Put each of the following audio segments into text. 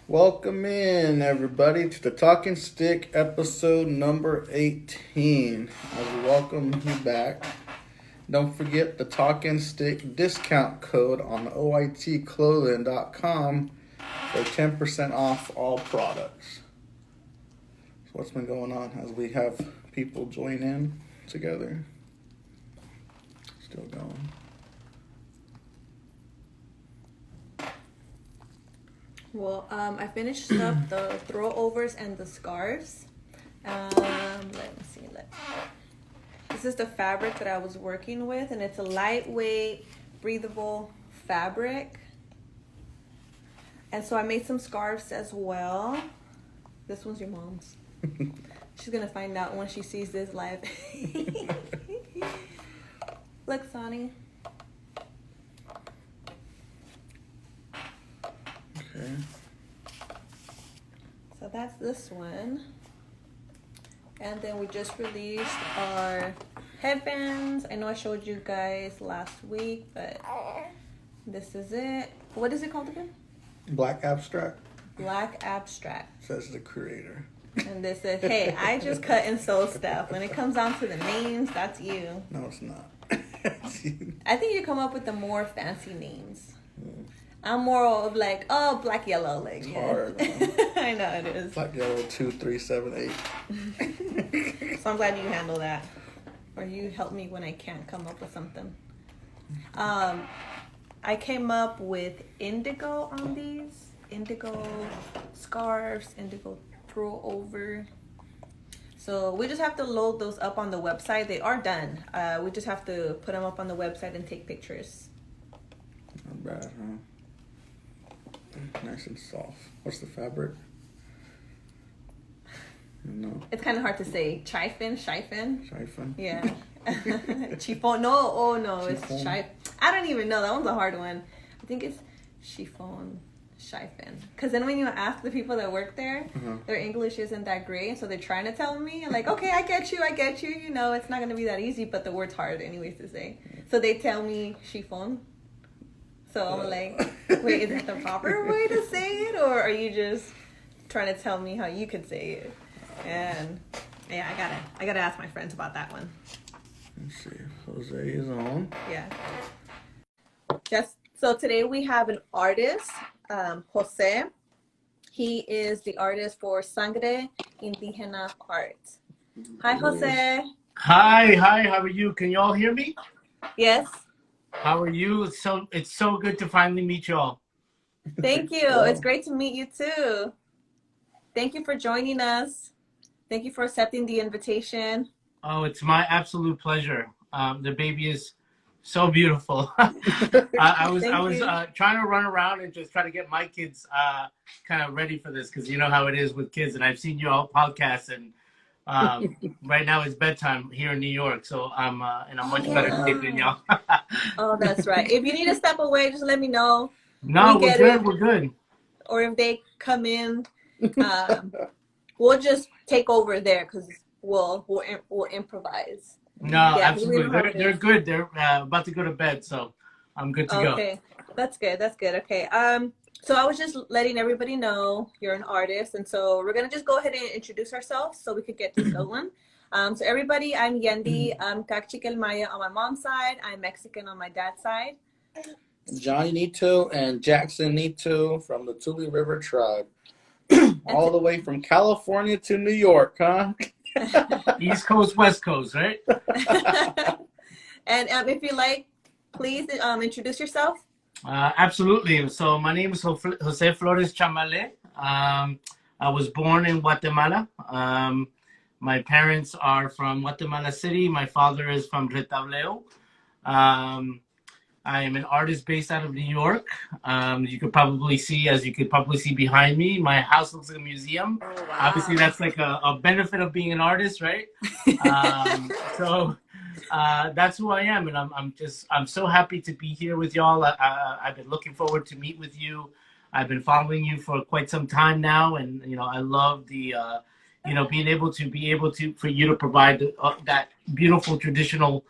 Welcome in, everybody, to the Talking Stick episode number 18. I will welcome you back. Don't forget the Talking Stick discount code on OITClothing.com for 10% off all products. So what's been going on as we have people join in together? Still going. Well, I finished up the throwovers and the scarves. Let me see. This is the fabric that I was working with, and it's a lightweight, breathable fabric. And so I made some scarves as well. This one's your mom's. She's gonna find out when she sees this live. Look, Sonny. Okay. So that's this one. And then we just released our headbands. I know I showed you guys last week, but this is it. What is it called again? Black Abstract. Black Abstract. Says the creator. And this is, hey, I just cut and sew stuff. When it comes down to the names, that's you. No, it's not. I think you come up with the more fancy names. I'm more of like, oh, black, yellow. Like, It's yeah. hard. I know it is. Black, yellow, 2, 3, 7, 8. So I'm glad you handle that. Or you help me when I can't come up with something. I came up with indigo on these. Indigo scarves, indigo throw over. So we just have to load those up on the website. They are done. We just have to put them up on the website and take pictures. Not bad, huh? Nice and soft. What's the fabric? No. It's kind of hard to say. Chiffon? Chiffon? Yeah. Chiffon. No, oh no, Chiffon. it's chiffon. I don't even know. That one's a hard one. I think it's chiffon. Because then when you ask the people that work there, their English isn't that great, so they're trying to tell me, like, okay, I get you, you know, it's not going to be that easy, but the word's hard anyways to say. So they tell me chiffon. So I'm like, wait, is that the proper way to say it, or are you just trying to tell me how you could say it? And yeah, I gotta ask my friends about that one. Let's see. Jose is on. Yeah. Yes. So today we have an artist, Jose. He is the artist for Sangre Indígena Art. Hi, Jose. Hi, how are you? Can you all hear me? Yes. How are you? It's so good to finally meet you all. Thank you. It's great to meet you too. Thank you for joining us. Thank you for accepting the invitation. Oh, it's my absolute pleasure. The baby is so beautiful. I was trying to run around and just try to get my kids kind of ready for this, because you know how it is with kids, and I've seen you all podcasts, and right now it's bedtime here in New York, so I'm in a much better state than y'all. Oh, that's right. If you need to step away, just let me know. No, we're good. We're good. Or if they come in, we'll just take over there, because we'll improvise. No, Yeah, absolutely. They're good. They're about to go to bed, so I'm good to go. Okay, that's good. Okay. So I was just letting everybody know you're an artist, and so we're gonna just go ahead and introduce ourselves so we could get this going. So everybody, I'm Yendi. I'm Cachiquel Maya on my mom's side. I'm Mexican on my dad's side. Johnny Nieto and Jackson Nieto from the Tule River tribe. All the way from California to New York, huh? East Coast, West Coast, right? And if you like, please introduce yourself. Absolutely. So my name is José Flores Chamale. I was born in Guatemala. My parents are from Guatemala City. My father is from Retableo. I am an artist based out of New York. You could probably see behind me, my house looks like a museum. Oh, wow. Obviously, that's like a benefit of being an artist, right? So that's who I am, and I'm so happy to be here with y'all. I've been looking forward to meet with you. I've been following you for quite some time now, and you know I love the being able to for you to provide that beautiful traditional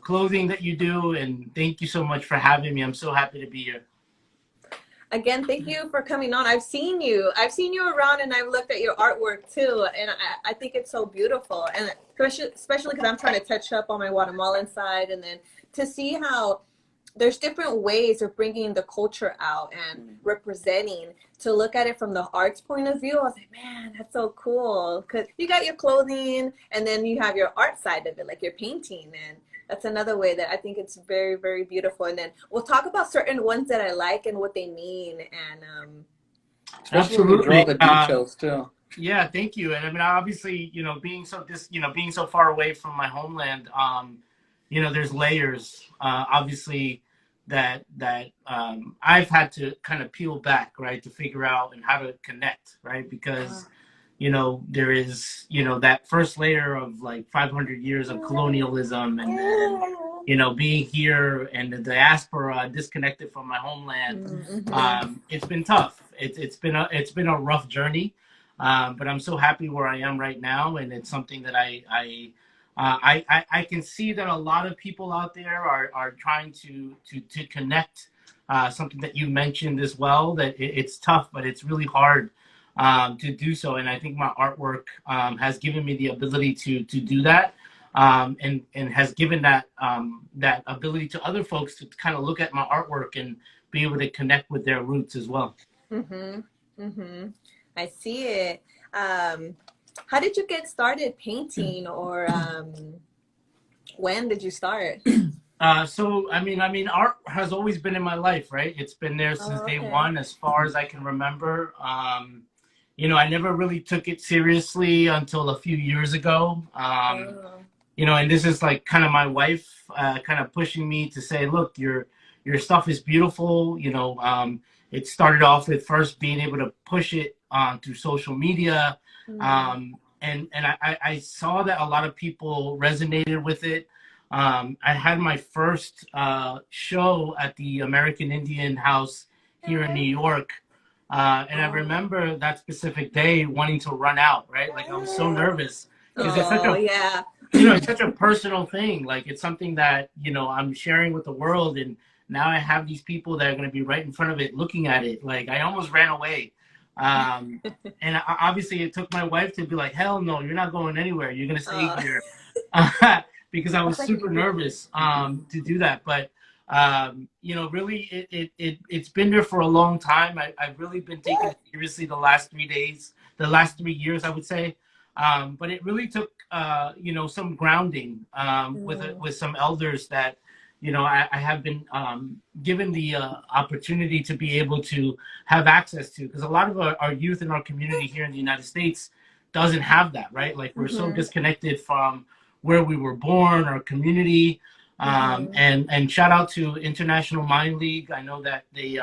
clothing that you do, and thank you so much for having me. I'm so happy to be here. Again, thank you for coming on. I've seen you around, and I've looked at your artwork too, and I think it's so beautiful. And especially because I'm trying to touch up on my Guatemalan side, and then to see how there's different ways of bringing the culture out and representing, to look at it from the arts point of view. I was like, man, that's so cool, because you got your clothing and then you have your art side of it, like your painting, and that's another way that I think it's very, very beautiful. And then we'll talk about certain ones that I like and what they mean, and Especially when you draw the details too. Yeah, thank you. And I mean, obviously, being so far away from my homeland, there's layers, obviously, that I've had to kind of peel back, right, to figure out and how to connect, right, because there is that first layer of like 500 years of colonialism, and then being here and the diaspora, disconnected from my homeland. It's been tough. It's been a rough journey, but I'm so happy where I am right now, and it's something that I can see that a lot of people out there are trying to connect. Something that you mentioned as well, that it's tough, but it's really hard to do so. And I think my artwork has given me the ability to do that, and has given that ability to other folks to kind of look at my artwork and be able to connect with their roots as well. I see it. How did you get started painting, or when did you start? So I mean, art has always been in my life, right? It's been there since day one, as far as I can remember. I never really took it seriously until a few years ago. And this is like kind of my wife kind of pushing me to say, look, your stuff is beautiful. It started off with first being able to push it through social media. And I saw that a lot of people resonated with it. I had my first show at the American Indian House here in New York. And I remember that specific day wanting to run out, right? Like, I was so nervous, because it's such a personal thing. Like, it's something that, I'm sharing with the world, and now I have these people that are going to be right in front of it looking at it. Like, I almost ran away. And obviously it took my wife to be like, hell no, you're not going anywhere. You're going to stay here. Because I was super nervous to do that. But, really, it's been there for a long time. I've really been taking it seriously the last 3 years, I would say. But it really took, some grounding with some elders that, I have been given the opportunity to be able to have access to, because a lot of our youth in our community here in the United States doesn't have that, right? Like, we're so disconnected from where we were born, our community. And shout out to International Mind League. I know that they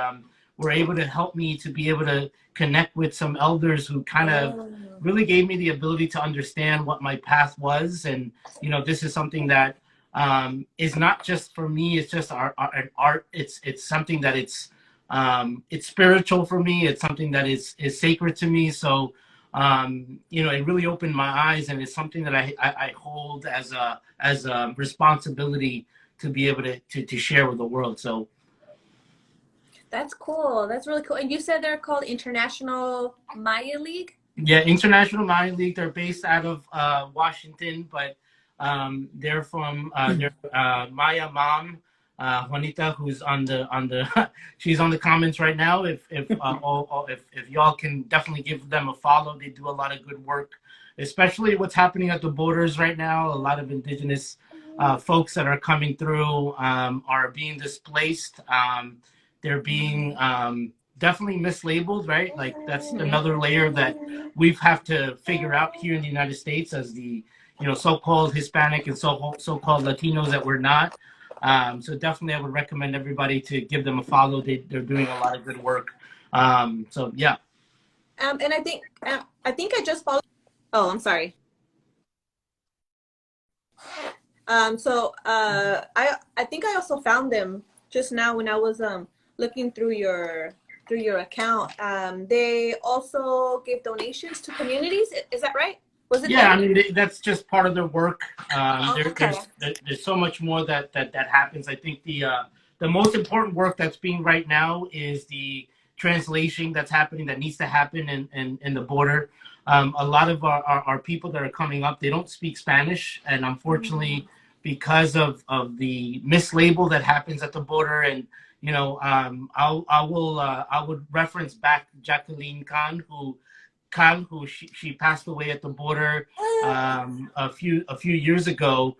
were able to help me to be able to connect with some elders who kind of really gave me the ability to understand what my path was. And, this is something that is not just for me. It's just our art. It's something that it's spiritual for me. It's something that is sacred to me. So, it really opened my eyes, and it's something that I hold as a responsibility to be able to share with the world. So that's cool. That's really cool. And you said they're called International Maya League? Yeah, International Mayan League. They're based out of Washington, but they're from Maya mom, Juanita, who's on the she's on the comments right now. If y'all can definitely give them a follow. They do a lot of good work, especially what's happening at the borders right now. A lot of indigenous folks that are coming through are being displaced. They're being definitely mislabeled, right? Like, that's another layer that we have to figure out here in the United States as the so-called Hispanic and so-called Latinos that we're not. So definitely I would recommend everybody to give them a follow. They're doing a lot of good work. So yeah. And I think I just followed. Oh, I'm sorry. I think I also found them just now when I was looking through your account. They also give donations to communities. Is that right? Was it? Yeah, I mean, that's just part of their work. There's so much more that happens. I think the most important work that's being right now is the translation that's happening that needs to happen in the border. A lot of our people that are coming up, they don't speak Spanish, and unfortunately, because of the mislabel that happens at the border, and I would reference back Jacqueline Khan, who she passed away at the border a few years ago.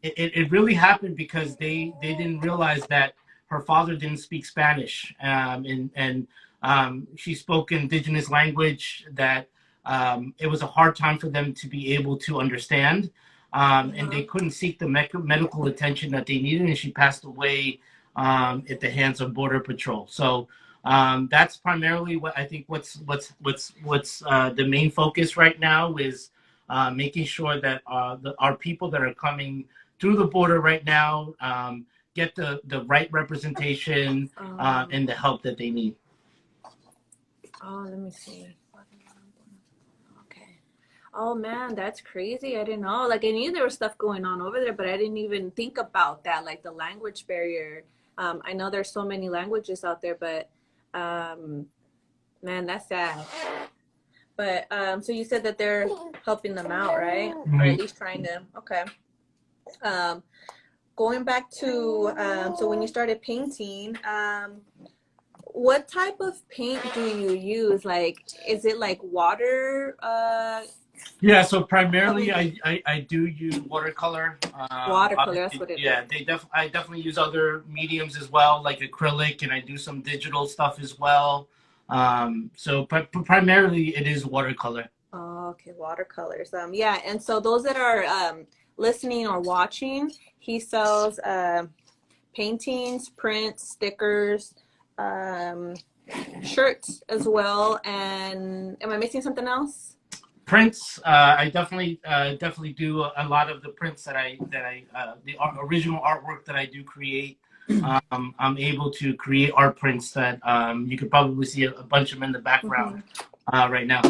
It really happened because they didn't realize that her father didn't speak Spanish, and she spoke indigenous language that it was a hard time for them to be able to understand, and they couldn't seek the medical attention that they needed, and she passed away at the hands of Border Patrol. So that's primarily what I think. What's the main focus right now is making sure that our people that are coming through the border right now get the right representation and the help that they need. Oh, let me see. Okay. Oh man, that's crazy. I didn't know. Like I knew there was stuff going on over there, but I didn't even think about that, like the language barrier. I know there's so many languages out there, but man, that's sad. But so you said that they're helping them out, right? Or at least trying to. Okay. Going back to so when you started painting, what type of paint do you use? Like, is it like water? Yeah, so primarily I do use watercolor. Watercolor, that's what it is. Yeah, I definitely use other mediums as well, like acrylic, and I do some digital stuff as well. So primarily it is watercolor. Oh, okay, watercolors. Yeah, and so those that are listening or watching, he sells paintings, prints, stickers, shirts as well. And am I missing something else? Prints. I definitely do a lot of the prints that the original artwork that I do create. I'm able to create art prints that you could probably see a bunch of them in the background right now.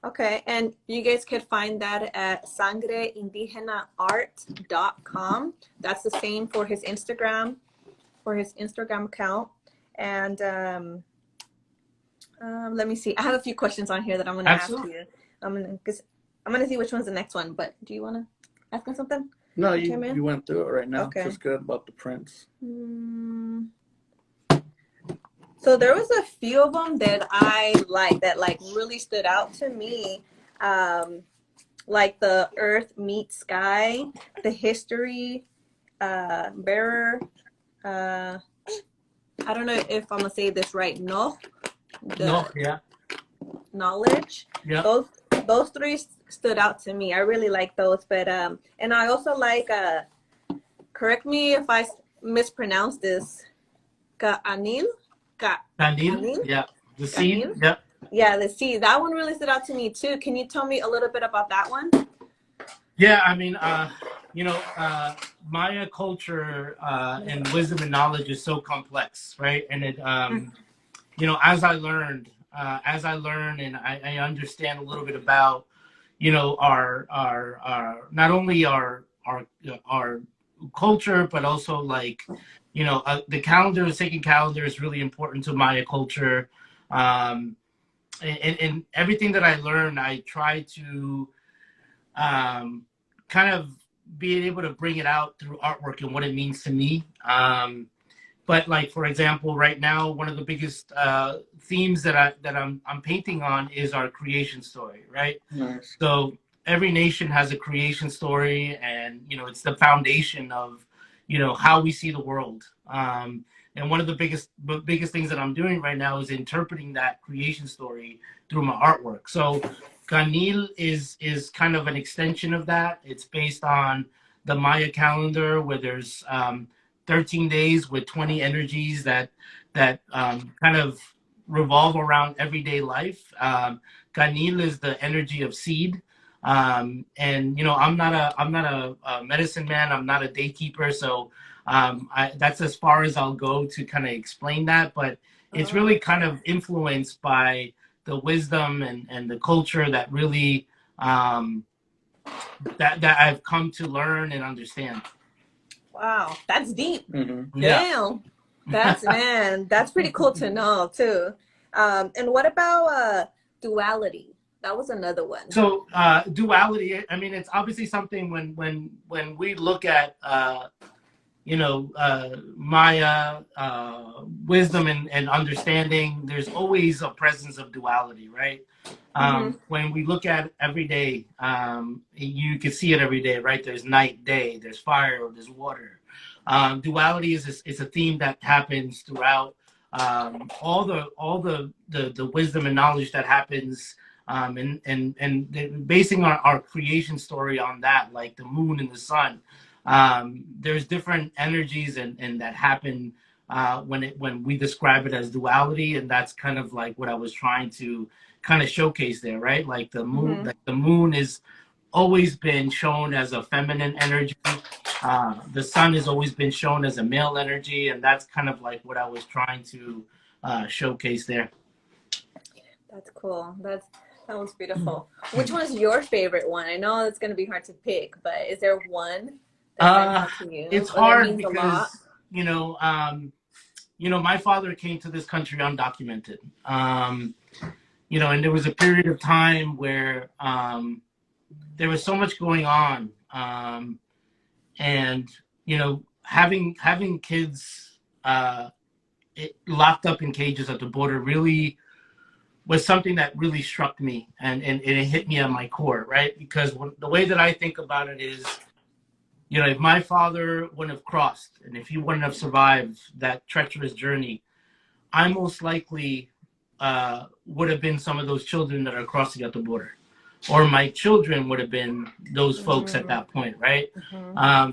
Okay, and you guys could find that at sangreindigenoart.com. That's the same for his Instagram account. And let me see. I have a few questions on here that I'm going to ask you. I'm going to see which one's the next one. But do you want to ask him something? No, you went through it right now. Okay. Just good about the prints. So there was a few of them that I like that like really stood out to me, like the Earth meets Sky, the History bearer. I don't know if I'm gonna say this right. Knowledge. Yeah. Those three stood out to me. I really like those, but and I also like correct me if I mispronounce this. Canelo. Yeah, the seed. Yeah. Yeah, the seed. That one really stood out to me too. Can you tell me a little bit about that one? Yeah, I mean, Maya culture and wisdom and knowledge is so complex, right? And it, as I learn and I understand a little bit about, our not only our culture, but also like, the sacred calendar is really important to Maya culture. And everything that I learn, I try to kind of be able to bring it out through artwork and what it means to me. But like, for example, right now, one of the biggest themes that I'm painting on is our creation story, right? Nice. So every nation has a creation story, and it's the foundation of how we see the world. And one of the biggest things that I'm doing right now is interpreting that creation story through my artwork. So Canelo is kind of an extension of that. It's based on the Maya calendar, where there's 13 days with 20 energies that kind of revolve around everyday life. Canelo is the energy of seed. And I'm not a medicine man. I'm not a daykeeper, so that's as far as I'll go to kind of explain that. But it's really kind of influenced by the wisdom and the culture that really that I've come to learn and understand. Wow, that's deep. Mm-hmm. Yeah. Damn. That's pretty cool to know too. And what about duality? That was another one. So duality, I mean, it's obviously something when we look at Maya wisdom and understanding, there's always a presence of duality, right? When we look at every day, you can see it every day, right? There's night, day, there's fire, there's water. Duality is a theme that happens throughout all the wisdom and knowledge that happens, and basing our creation story on that, like the moon and the sun. There's different energies and that happen when we describe it as duality, and that's kind of like what I was trying to kind of showcase there, right? Like the moon is always been shown as a feminine energy. The sun has always been shown as a male energy, and that's kind of like what I was trying to showcase there. That's cool. That was beautiful. Which one's your favorite one? I know it's gonna be hard to pick, but is there one that to you? It's hard because my father came to this country undocumented. And there was a period of time where there was so much going on, and having kids locked up in cages at the border really was something that really struck me, and it hit me at my core, right? Because the way that I think about it is, if my father wouldn't have crossed, and if he wouldn't have survived that treacherous journey, I most likely would have been some of those children that are crossing at the border, or my children would have been those folks at that point, right?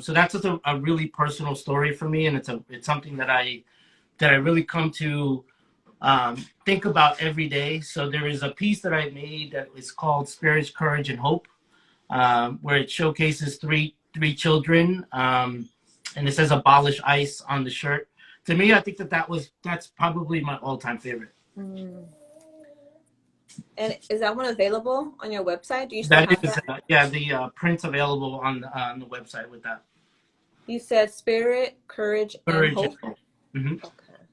So that's just a really personal story for me, and it's something that I really come to think about every day. So there is a piece that I made that is called Spirit, Courage, and Hope, where it showcases three children, and it says "Abolish ICE" on the shirt. To me, I think that's probably my all-time favorite. And is that one available on your website? Do you still have that? The print's available on the website with that. You said Spirit, Courage, and Hope. Mm-hmm. Okay.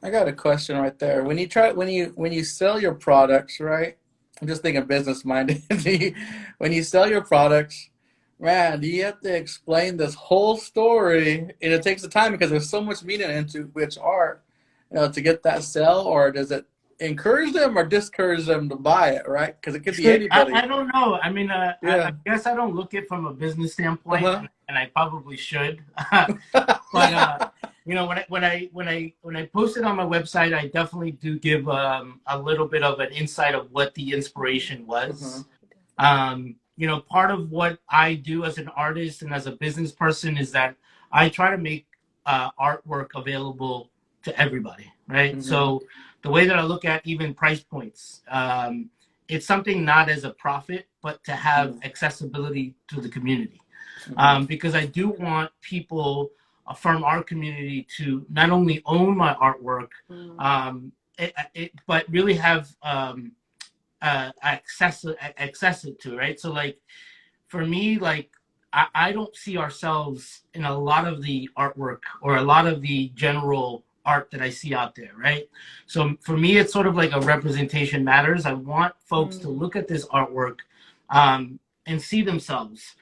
I got a question right there. When you sell your products, right? I'm just thinking business minded. When you sell your products, man, do you have to explain this whole story? And it takes the time because there's so much meaning into which art, to get that sell, or does it encourage them or discourage them to buy it, right? Because it could be anybody. I don't know. I mean, I guess I don't look at it from a business standpoint, and I probably should. But when I post it on my website, I definitely do give a little bit of an insight of what the inspiration was. Part of what I do as an artist and as a business person is that I try to make artwork available to everybody, right? So the way that I look at even price points, it's something not as a profit, but to have accessibility to the community. Because I do want people from our community to not only own my artwork, but really have access it to, right? So like for me, like I don't see ourselves in a lot of the artwork or a lot of the general art that I see out there, right? So for me, it's sort of like a representation matters. I want folks to look at this artwork and see themselves.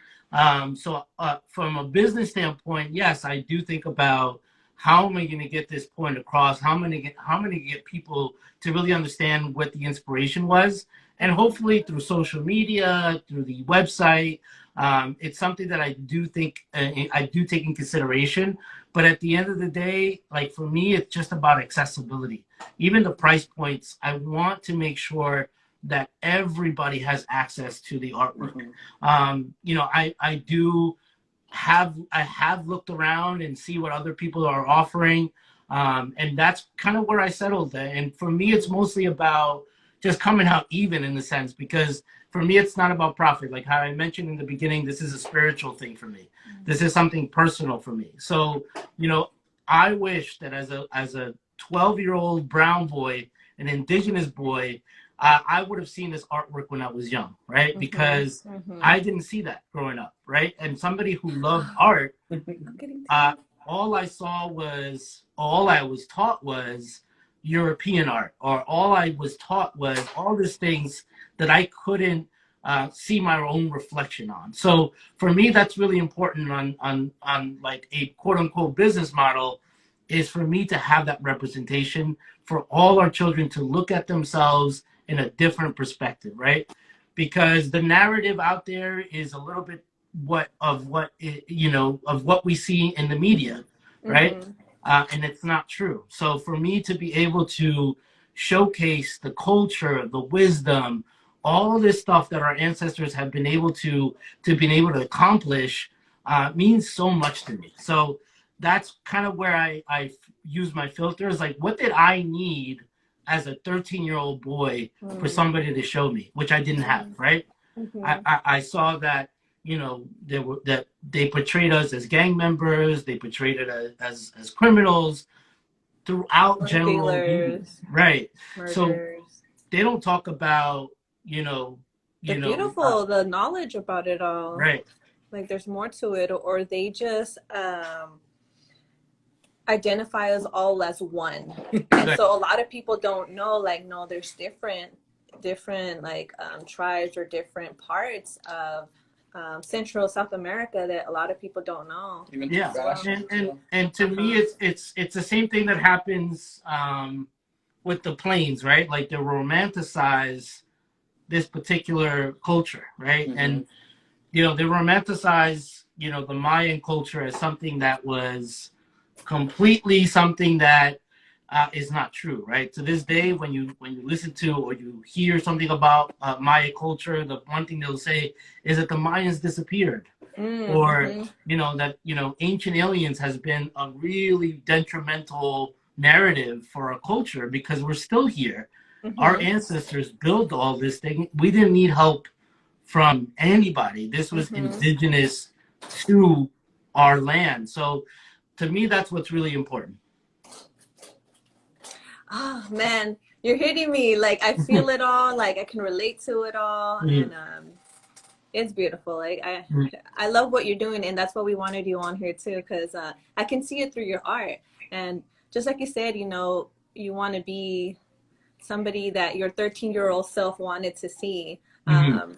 So from a business standpoint, yes, I do think about how am I going to get this point across? How am I going to get people to really understand what the inspiration was? And hopefully through social media, through the website, it's something that I do think I do take in consideration. But at the end of the day, like for me, it's just about accessibility. Even the price points, I want to make sure that everybody has access to the artwork. I have looked around and see what other people are offering, and that's kind of where I settled. And for me, it's mostly about just coming out even in the sense, because for me, it's not about profit. Like how I mentioned in the beginning, this is a spiritual thing for me. This is something personal for me. So, I wish that as a 12-year-old brown boy, an indigenous boy, I would have seen this artwork when I was young, right? Because I didn't see that growing up, right? And somebody who loved art, all I was taught was European art, or all I was taught was all these things that I couldn't see my own reflection on. So for me, that's really important on like a quote unquote business model, is for me to have that representation for all our children to look at themselves in a different perspective, right? Because the narrative out there is a little bit of what we see in the media, right? Mm-hmm. And it's not true. So for me to be able to showcase the culture, the wisdom, all this stuff that our ancestors have been able to accomplish means so much to me. So that's kind of where I use my filters. Like, what did I need as a 13-year-old boy for somebody to show me, which I didn't have, right? Mm-hmm. I saw that, that they portrayed us as gang members, they portrayed it as criminals throughout Drug general media, dealers, right? So murderers. they don't talk about, you know, The you know, beautiful, the knowledge about it all. right, Like there's more to it, or they just identify us all as one. And right. so a lot of people don't know, like, no, there's different like tribes or different parts of Central South America that a lot of people don't know. Even Yeah, fashion, and to me, it's the same thing that happens with the plains, right? Like they romanticize this particular culture, right? Mm-hmm. And they romanticize the Mayan culture as something that was completely something that is not true, right? To this day, when you listen to or you hear something about Maya culture, the one thing they'll say is that the Mayans disappeared, or Mm-hmm. that ancient aliens has been a really detrimental narrative for our culture because we're still here. Our Mm-hmm. ancestors built all this thing. We didn't need help from anybody. This was Mm-hmm. indigenous to our land. So to me, that's what's really important. Oh man, you're hitting me. Like I feel it all. Like I can relate to it all, and Mhm. it's beautiful. Like Mhm. I love what you're doing, and that's what we wanted you on here too, because I can see it through your art. And just like you said, you want to be somebody that your 13-year-old self wanted to see. Mhm.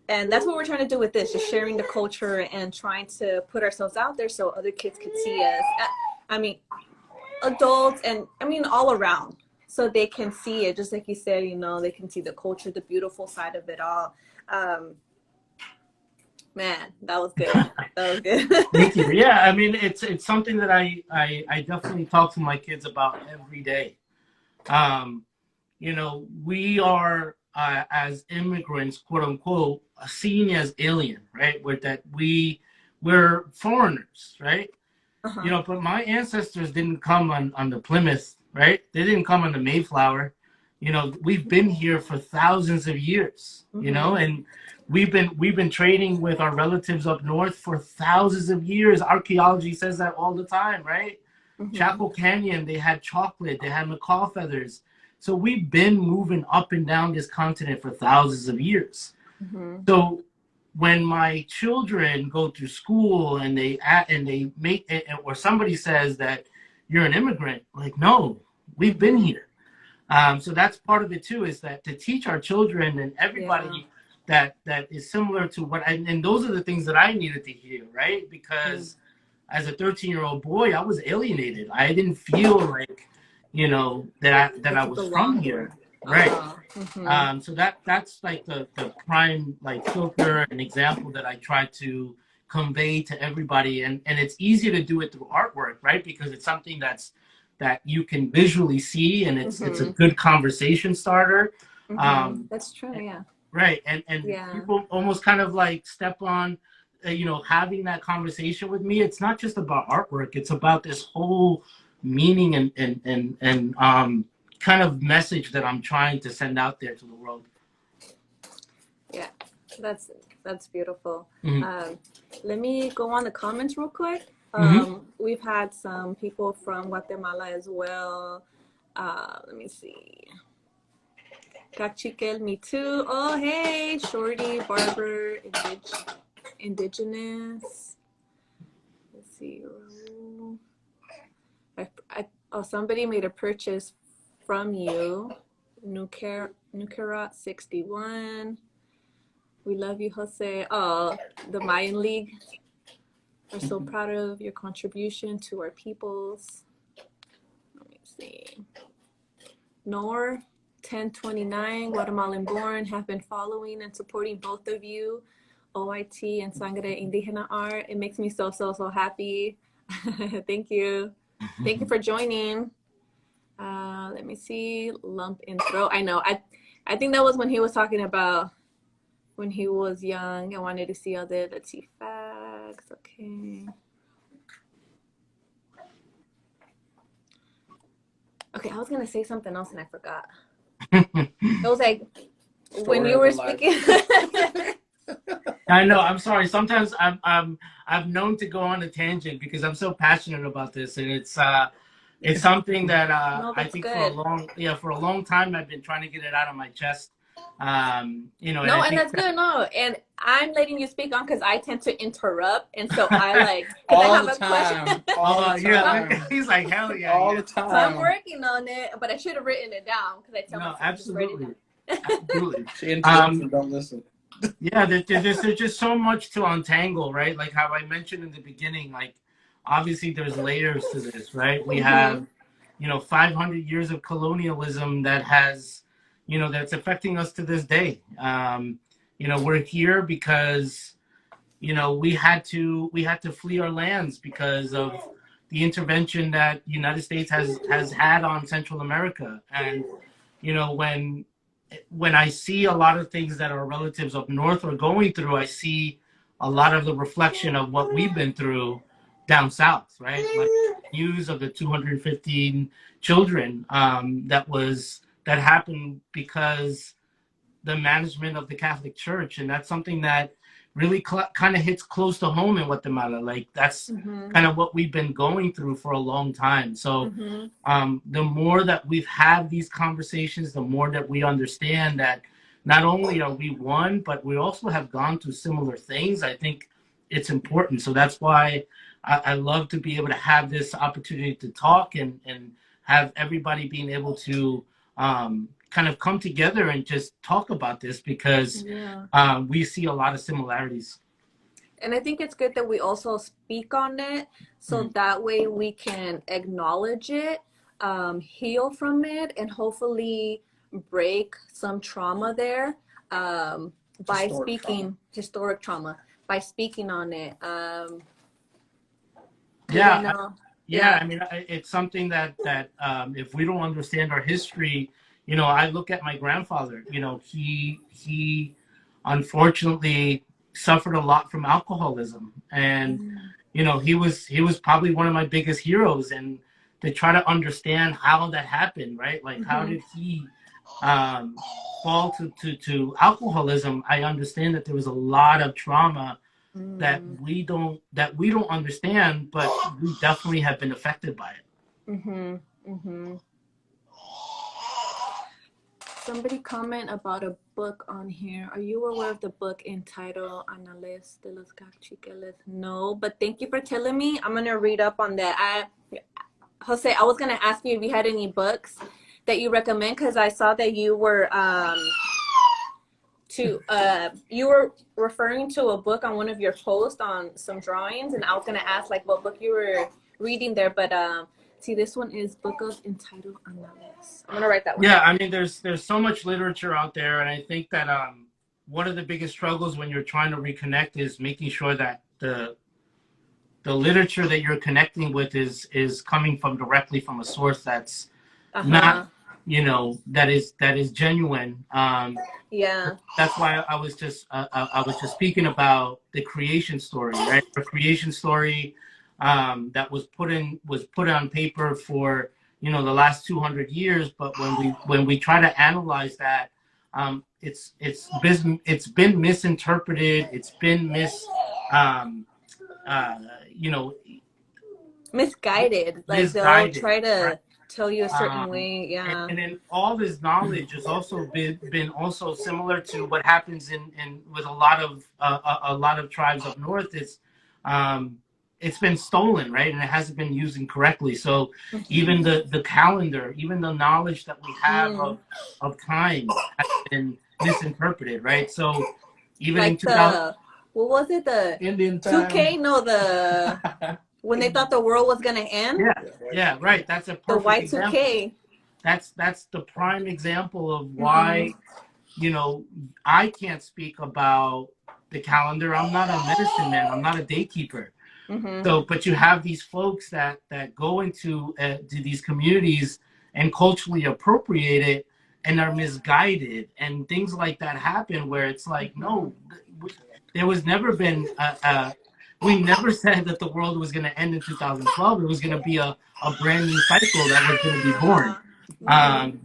And that's what we're trying to do with this, just sharing the culture and trying to put ourselves out there so other kids could see us. I mean, adults, and I mean all around, so they can see it, just like you said, they can see the culture, the beautiful side of it all. um Man, that was good. That was Thank you. good. Yeah, I mean, it's something that I definitely talk to my kids about every day. Um, we are as immigrants, quote unquote, seen as alien, right? We're foreigners, right? Uh-huh. But my ancestors didn't come on the Plymouth, right? They didn't come on the Mayflower. We've been here for thousands of years, Mm-hmm. and we've been trading with our relatives up north for thousands of years. Archaeology says that all the time, right? Mm-hmm. Chaco Canyon, they had chocolate, they had macaw feathers. So we've been moving up and down this continent for thousands of years. Mm-hmm. So when my children go to school and they make it, or somebody says that you're an immigrant, like, no, we've been Mm-hmm. here. So that's part of it too, is that to teach our children and Yeah. everybody that is similar to and those are the things that I needed to hear, right? Mm. Because as a 13-year-old boy, I was alienated. I didn't feel like, that I That you was from belong here, here. right? Mm-hmm. So that's like the prime like filter and example that I try to convey to everybody, and it's easy to do it through artwork, right? Because it's something that you can visually see, and it's a Mm-hmm. good conversation starter. Mm-hmm. Um, That's true. Yeah. right, and Yeah. people almost kind of like step on, having that conversation with me. It's not just about artwork; it's about this whole meaning and kind of message that I'm trying to send out there to the world. Yeah, that's that's beautiful. Mm-hmm. Um, Let me go on the comments real quick. Mm-hmm. We've had some people from Guatemala as well. Let me see. Cachiquel, me too. Oh, hey, Shorty, Barber, Indigenous. Let's see. Somebody made a purchase from you. Nukarat 61. We love you, Jose. Oh, the Mayan League are so proud of your contribution to our peoples. Let me see. Nor 1029, Guatemalan born, have been following and supporting both of you, O.I.T and Sangre Indígena art. It makes me so happy. Thank you. Thank you for joining. Let me see. Lump in throat. I know. I think that was when he was talking about when he was young. I wanted to see all the, let's see, facts. Okay. Okay, I was going to say something else and I forgot. It was like, when you were speaking. I know. I'm sorry. Sometimes I've known to go on a tangent because I'm so passionate about this, and it's something that No, I think good. for a long time I've been trying to get it out of my chest. You know. No, and that's good. No, and I'm letting you speak on because I tend to interrupt, and so I like all the time. Yeah, he's like, hell yeah, all the time. So I'm working on it, but I should have written it down because I tell myself absolutely, absolutely. She interrupts and don't listen. Yeah, there's just so much to untangle, right? Like how I mentioned in the beginning, like obviously there's layers to this, right? We have, 500 years of colonialism that has, that's affecting us to this day. We're here because, we had to flee our lands because of the intervention that the United States has had on Central America. And, when I see a lot of things that our relatives up north are going through, I see a lot of the reflection of what we've been through down south, right? Like news of the 215 children that happened because the management of the Catholic Church, and that's something that really kind of hits close to home in Guatemala. Like that's kind of what we've been going through for a long time. So the more that we've had these conversations, the more that we understand that not only are we one, but we also have gone through similar things. I think it's important. So that's why I love to be able to have this opportunity to talk and have everybody being able to kind of come together and just talk about this because we see a lot of similarities. And I think it's good that we also speak on it so that way we can acknowledge it, heal from it, and hopefully break some trauma there by speaking historic trauma by speaking on it. I mean, it's something that if we don't understand our history, I look at my grandfather. He unfortunately suffered a lot from alcoholism, and he was probably one of my biggest heroes. And to try to understand how that happened, right? Like how did he fall to alcoholism? I understand that there was a lot of trauma that we don't understand, but we definitely have been affected by it. Somebody comment about a book on here. Are you aware of the book entitled Anales de los Cachiqueles? No, but thank you for telling me. I'm going to read up on that. Jose, I was going to ask you if you had any books that you recommend because I saw that you were you were referring to a book on one of your posts on some drawings, and I was going to ask like what book you were reading there, but see, this one is book of entitled Anales. I'm gonna write that one. Yeah, I mean, there's so much literature out there, and I think that one of the biggest struggles when you're trying to reconnect is making sure that the literature that you're connecting with is coming from directly from a source that's not, that is genuine. That's why I was just speaking about the creation story, right? The creation story that was put on paper for the last 200 years, but when we try to analyze that, it's been misinterpreted, it's been misguided. Like they'll try to tell you a certain way, and then all this knowledge has also been also similar to what happens in with a lot of tribes up north. it's been stolen, right? And it hasn't been used incorrectly. So even the calendar, even the knowledge that we have of time has been misinterpreted, right? So even in Like 2000, what was it? The Indian 2K? time. No, when they thought the world was gonna end. yeah, right. That's a The perfect example. Y2K. That's the prime example of why, I can't speak about the calendar. I'm not a medicine man. I'm not a daykeeper. So, but you have these folks that go into to these communities and culturally appropriate it and are misguided, and things like that happen where it's like, no, there was never been we never said that the world was going to end in 2012. It was going to be a brand new cycle that was going to be born.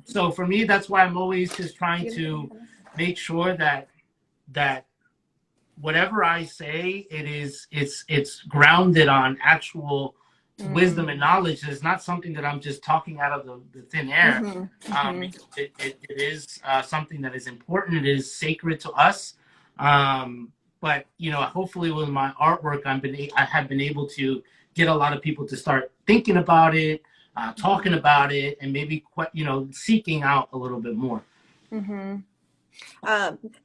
So for me, that's why I'm always just trying to make sure that whatever I say, it's grounded on actual wisdom and knowledge. It's not something that I'm just talking out of the thin air. It is something that is important. It is sacred to us. But hopefully with my artwork, I have been able to get a lot of people to start thinking about it, talking about it, and maybe seeking out a little bit more. The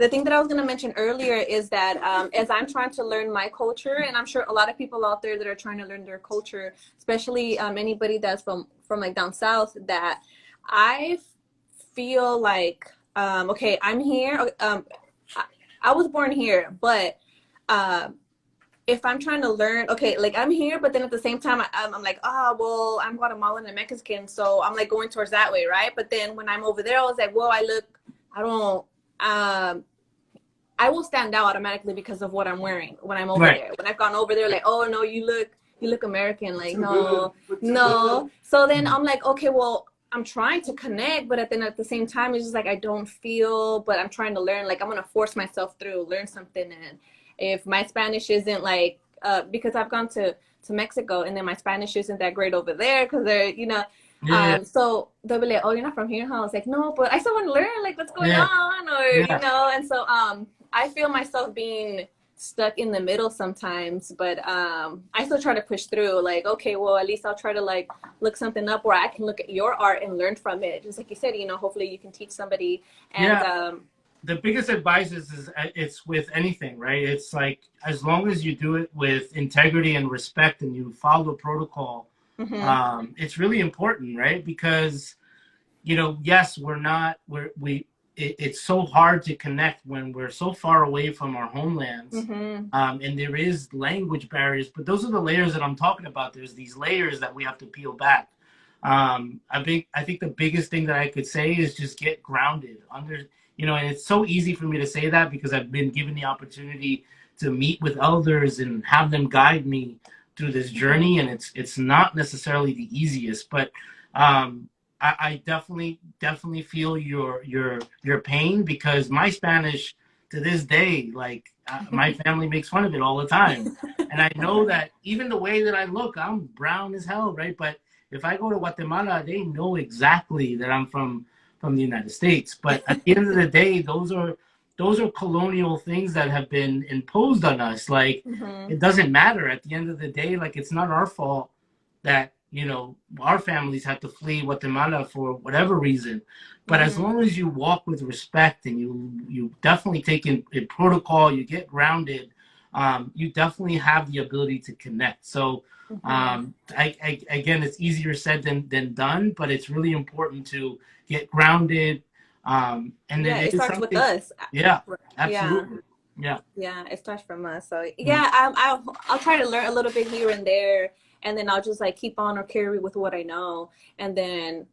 thing that I was going to mention earlier is that as I'm trying to learn my culture, and I'm sure a lot of people out there that are trying to learn their culture, especially anybody that's from like down south, that I feel like, okay, I'm here. I was born here, but if I'm trying to learn, okay, like I'm here, but then at the same time, I'm like, oh, well, I'm Guatemalan and Mexican, so I'm like going towards that way, right? But then when I'm over there, I was like, well, I will stand out automatically because of what I'm wearing when I'm over there. When I've gone over there, like, oh no, you look American, like no. So then I'm like, okay, well, I'm trying to connect, but then at the same time, it's just like I don't feel, but I'm trying to learn. Like I'm gonna force myself through, learn something. And if my Spanish isn't like, because I've gone to Mexico, and then my Spanish isn't that great over there because they're, so they'll be like, oh, you're not from here, huh? I was like, no, but I still want to learn, like, what's going on, or and so I feel myself being stuck in the middle sometimes, but I still try to push through, like, okay, well, at least I'll try to like look something up where I can look at your art and learn from it, just like you said, hopefully you can teach somebody. And the biggest advice is it's with anything, right? It's like, as long as you do it with integrity and respect and you follow protocol, it's really important, right? Because, yes, it's so hard to connect when we're so far away from our homelands. And there is language barriers, but those are the layers that I'm talking about. There's these layers that we have to peel back. I think the biggest thing that I could say is just get grounded and it's so easy for me to say that because I've been given the opportunity to meet with elders and have them guide me through this journey, and it's not necessarily the easiest, but I definitely feel your pain, because my Spanish to this day, like my family makes fun of it all the time, and I know that even the way that I look, I'm brown as hell, right? But if I go to Guatemala, they know exactly that I'm from the United States. But at the end of the day, those are colonial things that have been imposed on us. Like, it doesn't matter at the end of the day. Like, it's not our fault that, our families had to flee Guatemala for whatever reason. But as long as you walk with respect and you definitely take in protocol, you get grounded, you definitely have the ability to connect. So again, it's easier said than done, but it's really important to get grounded. And it starts with us. Yeah, absolutely. Yeah, it starts from us. So I'll try to learn a little bit here and there, and then I'll just like keep on or carry with what I know, and then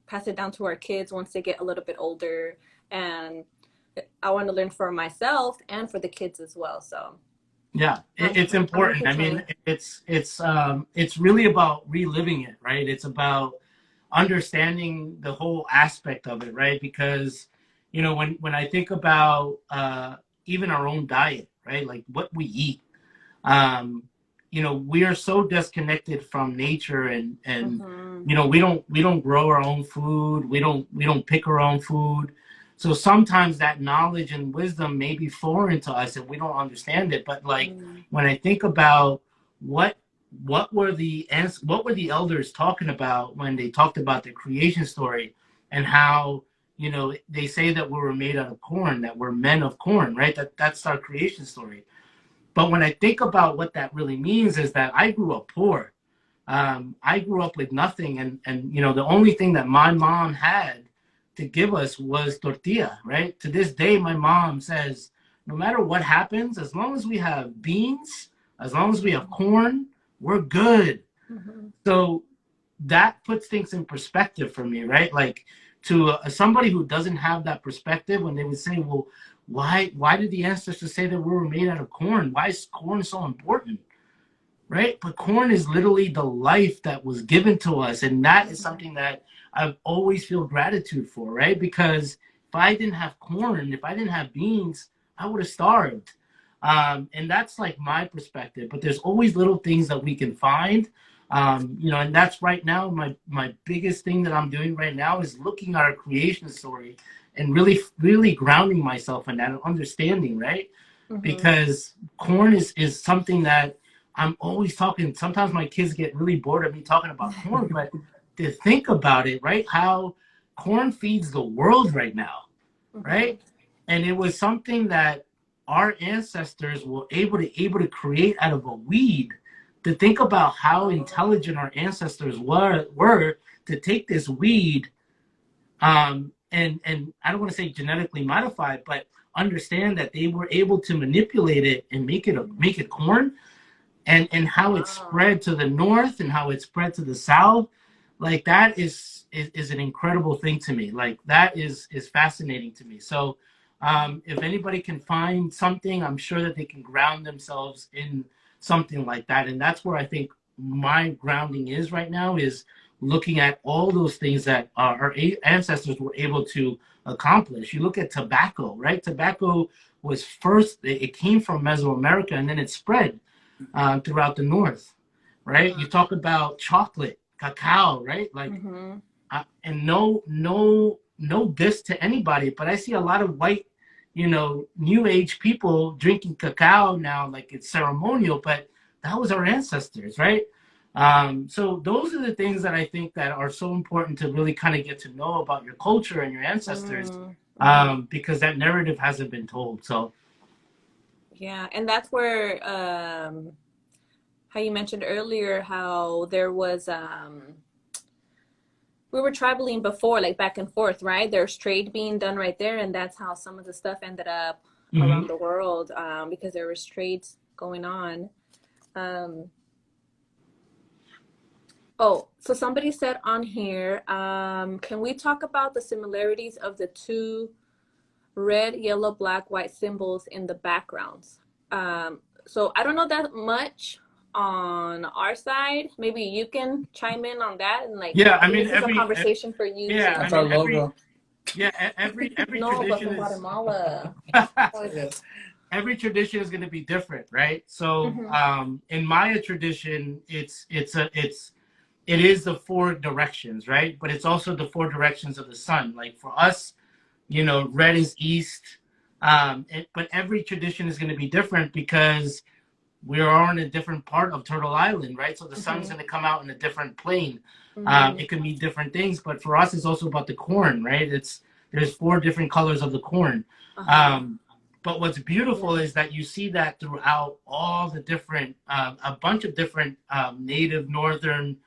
pass it down to our kids once they get a little bit older. And I want to learn for myself and for the kids as well. So yeah, it's important. I mean, it's really about reliving it, right? It's about understanding the whole aspect of it, right? Because, when I think about even our own diet, right? Like what we eat, we are so disconnected from nature, and we don't grow our own food. We don't pick our own food. So sometimes that knowledge and wisdom may be foreign to us and we don't understand it. But like when I think about what what were the elders talking about when they talked about the creation story, and how, you know, they say that we were made out of corn, that we're men of corn, right? That's our creation story. But when I think about what that really means is that I grew up poor. I grew up with nothing, and you know, the only thing that my mom had to give us was tortilla, right? To this day, my mom says, no matter what happens, as long as we have beans, as long as we have corn, we're good. Mm-hmm. So that puts things in perspective for me, right? Like, to somebody who doesn't have that perspective, when they would say, well, why did the ancestors say that we were made out of corn? Why is corn so important? Right? But corn is literally the life that was given to us. And that is something that I always feel gratitude for, right? Because if I didn't have corn, if I didn't have beans, I would have starved. And that's like my perspective. But there's always little things that we can find. You know, and that's right now my biggest thing that I'm doing right now is looking at our creation story and really grounding myself in that and understanding, right? Mm-hmm. Because corn is something that I'm always talking. Sometimes my kids get really bored of me talking about corn, but to think about it, right? How corn feeds the world right now, right? And it was something that our ancestors were able to create out of a weed. To think about how intelligent our ancestors were to take this weed, and I don't want to say genetically modified, but understand that they were able to manipulate it and make it corn. And how it spread to the north and how it spread to the south, like that is an incredible thing to me. Like that is fascinating to me. So if anybody can find something, I'm sure that they can ground themselves in something like that. And that's where I think my grounding is right now, is looking at all those things that our ancestors were able to accomplish. You look at tobacco, right? Tobacco was first, it came from Mesoamerica, and then it spread throughout the north, right? You talk about chocolate, cacao, right? Like, and no diss to anybody, but I see a lot of white, you know, new age people drinking cacao now, like it's ceremonial, but that was our ancestors, right? So those are the things that I think that are so important to really kind of get to know about your culture and your ancestors, because that narrative hasn't been told. So yeah, and that's where how you mentioned earlier how there was we were traveling before, like back and forth, right? There's trade being done right there, and that's how some of the stuff ended up around the world, because there was trades going on. Oh, so somebody said on here, can we talk about the similarities of the two red, yellow, black, white symbols in the backgrounds? So I don't know that much on our side. Maybe you can chime in on that, and like, yeah, I mean, this is a conversation for you. Yeah, That's our logo. Every No, but tradition from Guatemala. every tradition is going to be different, right? So in Maya tradition, it is the four directions, right? But it's also the four directions of the sun. Like for us, you know, red is east, but every tradition is going to be different because we are on a different part of Turtle Island, right? So the sun's going to come out in a different plane. It can mean different things, but for us, it's also about the corn, right? There's four different colors of the corn. But what's beautiful is that you see that throughout all the different, a bunch of different native northern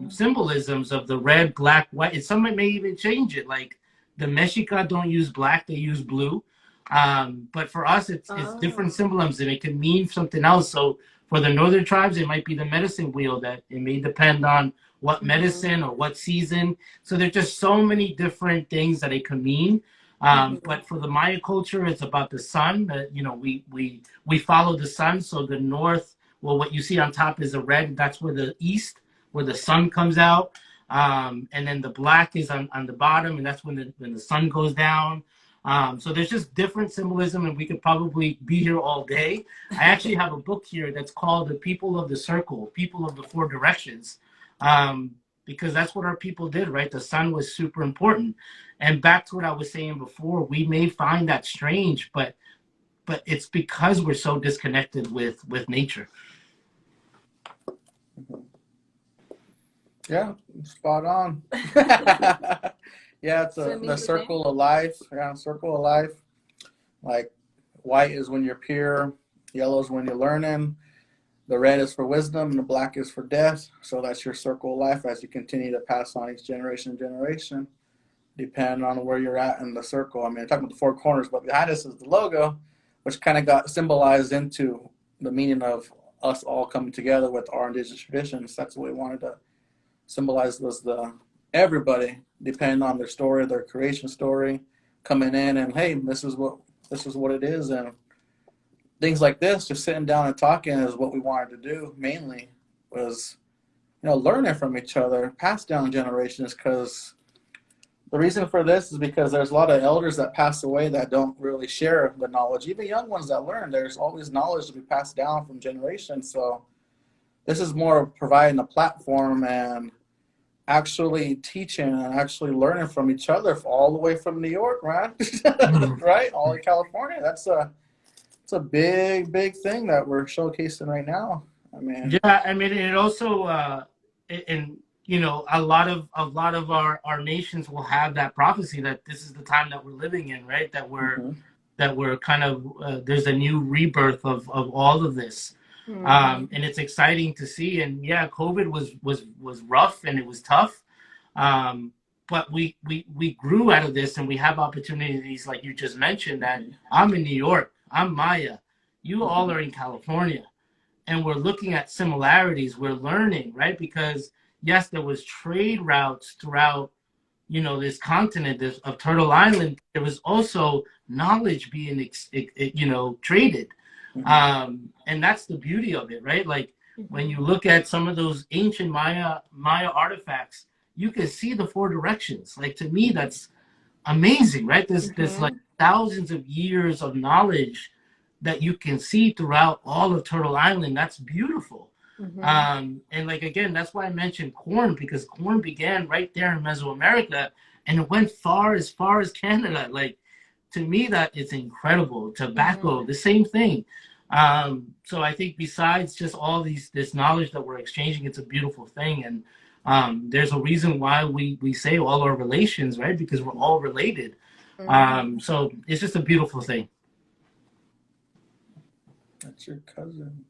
symbolisms of the red, black, white. And some may even change it. Like the Mexica don't use black, they use blue. But for us, it's different symbolisms, and it can mean something else. So for the northern tribes, it might be the medicine wheel, that it may depend on what medicine or what season. So there's just so many different things that it can mean. But for the Maya culture, it's about the sun. You know, we follow the sun. So the north, well, what you see on top is the red. That's where the east, where the sun comes out. And then the black is on the bottom, and that's when the sun goes down. So there's just different symbolism, and we could probably be here all day. I actually have a book here that's called The People of the Circle, People of the Four Directions, because that's what our people did, right? The sun was super important. And back to what I was saying before, we may find that strange, but it's because we're so disconnected with nature. Yeah, spot on. Yeah, it's So it the means the same? circle of life. Yeah, circle of life. Like white is when you're pure, yellow is when you're learning, the red is for wisdom, and the black is for death. So that's your circle of life as you continue to pass on each generation to generation, depending on where you're at in the circle. I mean, I'm talking about the four corners, but behind us is the logo, which kind of got symbolized into the meaning of us all coming together with our indigenous traditions. That's what we wanted to symbolize, was the everybody, depending on their story, their creation story, coming in and hey, this is what it is, and things like this, just sitting down and talking is what we wanted to do mainly, was learning from each other, pass down generations, because the reason for this is because there's a lot of elders that pass away that don't really share the knowledge. Even young ones that learn, there's always knowledge to be passed down from generations. So this is more of providing a platform and actually teaching and actually learning from each other all the way from New York, right? Right? All in California. It's a big thing that we're showcasing right now. I mean, Yeah, I mean, it also, and a lot of our nations will have that prophecy that this is the time that we're living in, right? That we're kind of there's a new rebirth of all of this, and it's exciting to see. And yeah, COVID was rough and it was tough, but we grew out of this, and we have opportunities like you just mentioned. That I'm in New York, I'm Maya, you all are in California, and we're looking at similarities. We're learning, right? Because yes, there was trade routes throughout, this continent of Turtle Island. There was also knowledge being, traded, and that's the beauty of it, right? Like when you look at some of those ancient Maya artifacts, you can see the four directions. Like to me, that's amazing, right? There's like thousands of years of knowledge that you can see throughout all of Turtle Island. That's beautiful. And like, again, that's why I mentioned corn, because corn began right there in Mesoamerica and it went far as Canada. Like, to me, that is incredible. Tobacco, the same thing. So I think besides just all this knowledge that we're exchanging, it's a beautiful thing. And there's a reason why we say all our relations, right? Because we're all related. So it's just a beautiful thing. that's your cousin.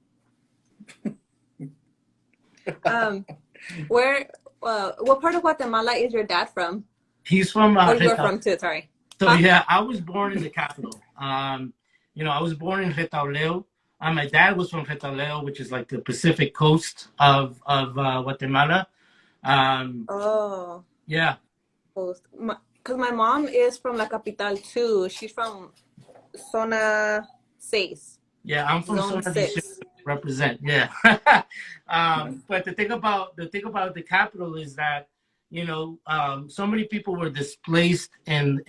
What part of Guatemala is your dad from? He's from Or you're from too, sorry. So yeah, I was born in the capital. I was born in Retauleo. My dad was from Retauleo, which is like the Pacific coast of Guatemala. Oh, Yeah. because my mom is from La Capital too. She's from Zona 6. Yeah, I'm from Zone Zona 6. represent. Yeah. But the thing about the capital is that so many people were displaced in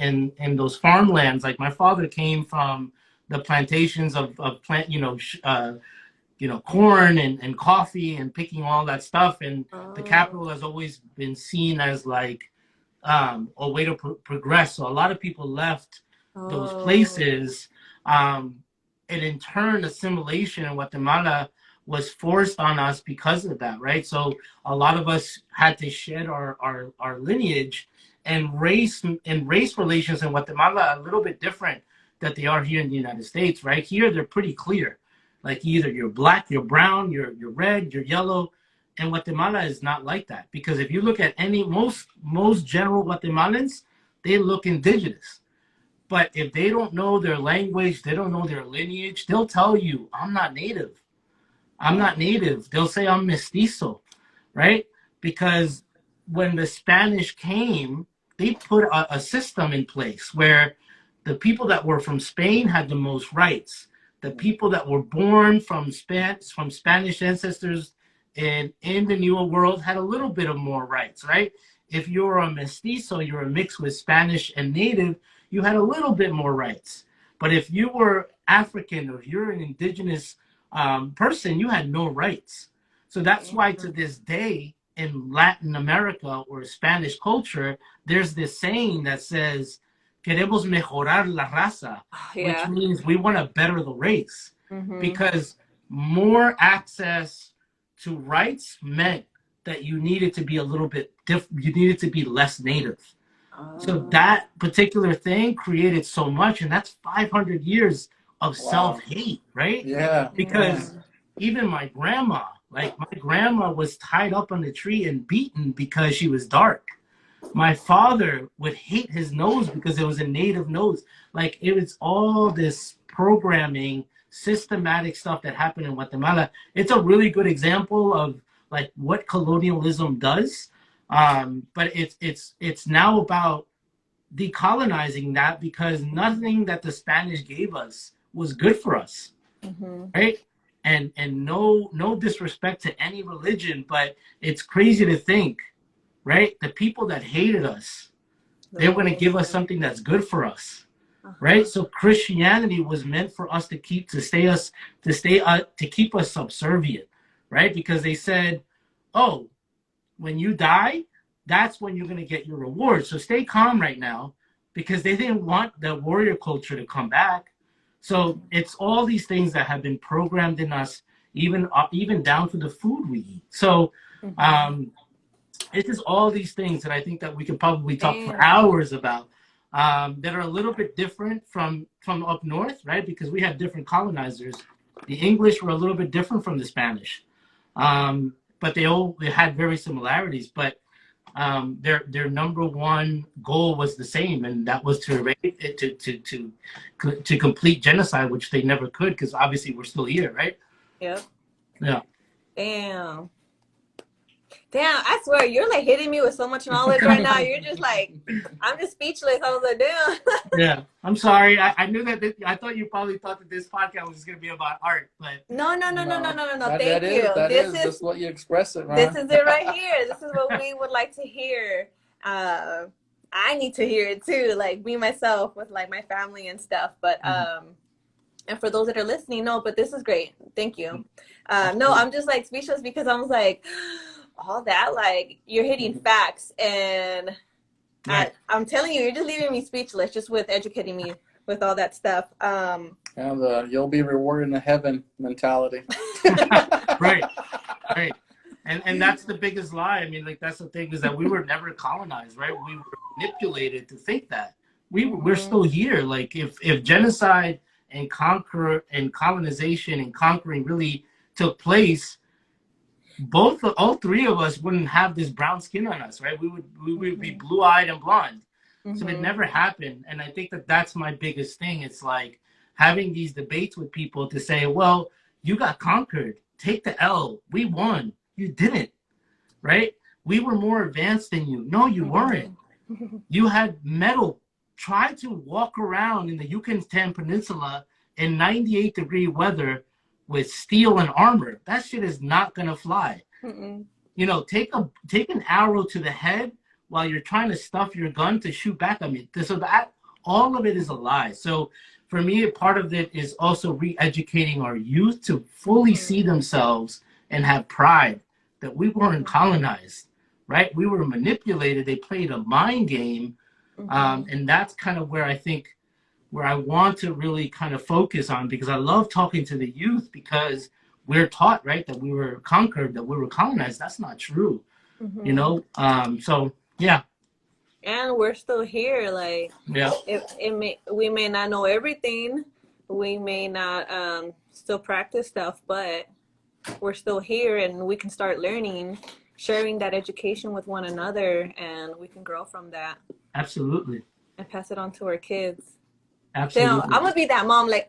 those farmlands. Like my father came from the plantations of plant, corn and coffee and picking all that stuff. And the capital has always been seen as like a way to progress. So a lot of people left those places. And in turn, assimilation in Guatemala was forced on us because of that, right? So a lot of us had to shed our lineage, and race relations in Guatemala are a little bit different that they are here in the United States, right? Here they're pretty clear, like either you're black, you're brown, you're red, you're yellow. And Guatemala is not like that, because if you look at most general Guatemalans, they look indigenous. But if they don't know their language, they don't know their lineage, they'll tell you, I'm not native. I'm not native. They'll say I'm mestizo, right? Because when the Spanish came, they put a system in place where the people that were from Spain had the most rights. The people that were born from Spanish ancestors in the New World had a little bit of more rights, right? If you're a mestizo, you're a mix with Spanish and native, you had a little bit more rights. But if you were African or if you're an indigenous person, you had no rights. So that's why to this day in Latin America or Spanish culture, there's this saying that says, queremos mejorar la raza, which means we want to better the race. Because more access to rights meant that you needed to be a little bit different. You needed to be less native. So Oh. that particular thing created so much, and that's 500 years of self-hate, right? Yeah. Because even my grandma, like my grandma was tied up on the tree and beaten because she was dark. My father would hate his nose because it was a native nose. Like it was all this programming, systematic stuff that happened in Guatemala. It's a really good example of like what colonialism does. But it's now about decolonizing that because nothing that the Spanish gave us was good for us, right? And no disrespect to any religion, but it's crazy to think, right? The people that hated us, they were going to give us something that's good for us, right? So Christianity was meant for us to keep to keep us subservient, right? Because they said, oh, when you die, that's when you're going to get your reward. So stay calm right now, because they didn't want the warrior culture to come back. So it's all these things that have been programmed in us, even down to the food we eat. So it's just all these things that I think that we could probably talk for hours about, that are a little bit different from up north, right? Because we had different colonizers. The English were a little bit different from the Spanish, but they had very similarities. But their number one goal was the same, and that was to complete genocide, which they never could, because obviously we're still here, right? Yep. Yeah. Damn, I swear, you're like hitting me with so much knowledge right now. You're just like, I'm just speechless. I was like, damn. Yeah, I'm sorry. I knew that. I thought you probably thought that this podcast was going to be about art, but No. Thank you. This is what you express it, man. This is it right here. This is what we would like to hear. I need to hear it too, like me myself with like my family and stuff. But and for those that are listening, no, but this is great. Thank you. No, I'm just like speechless because I was like, all that, like you're hitting facts, and right. I'm telling you, you're just leaving me speechless just with educating me with all that stuff. And you'll be rewarded in heaven mentality. Right. And that's the biggest lie. I mean, like that's the thing, is that we were never colonized, right? We were manipulated to think that we're still here. Like if genocide and colonization and conquering really took place, all three of us wouldn't have this brown skin on us, right? We would be blue-eyed and blonde. So it never happened. And I think that that's my biggest thing. It's like having these debates with people to say, well, you got conquered. Take the L. We won. You didn't, right? We were more advanced than you. No, you weren't. You had metal. Try to walk around in the Yucatan Peninsula in 98-degree weather with steel and armor. That shit is not gonna fly. You know, take an arrow to the head while you're trying to stuff your gun to shoot back at me. So that all of it is a lie. So for me, a part of it is also re-educating our youth to fully see themselves and have pride that we weren't colonized, right? We were manipulated. They played a mind game, and that's kind of where I think where I want to really kind of focus on, because I love talking to the youth, because we're taught, right, that we were conquered, that we were colonized. That's not true, you know? So, yeah. And we're still here. Like, we may not know everything. We may not still practice stuff, but we're still here, and we can start learning, sharing that education with one another, and we can grow from that. Absolutely. And pass it on to our kids. Absolutely. So I'm gonna be that mom, like,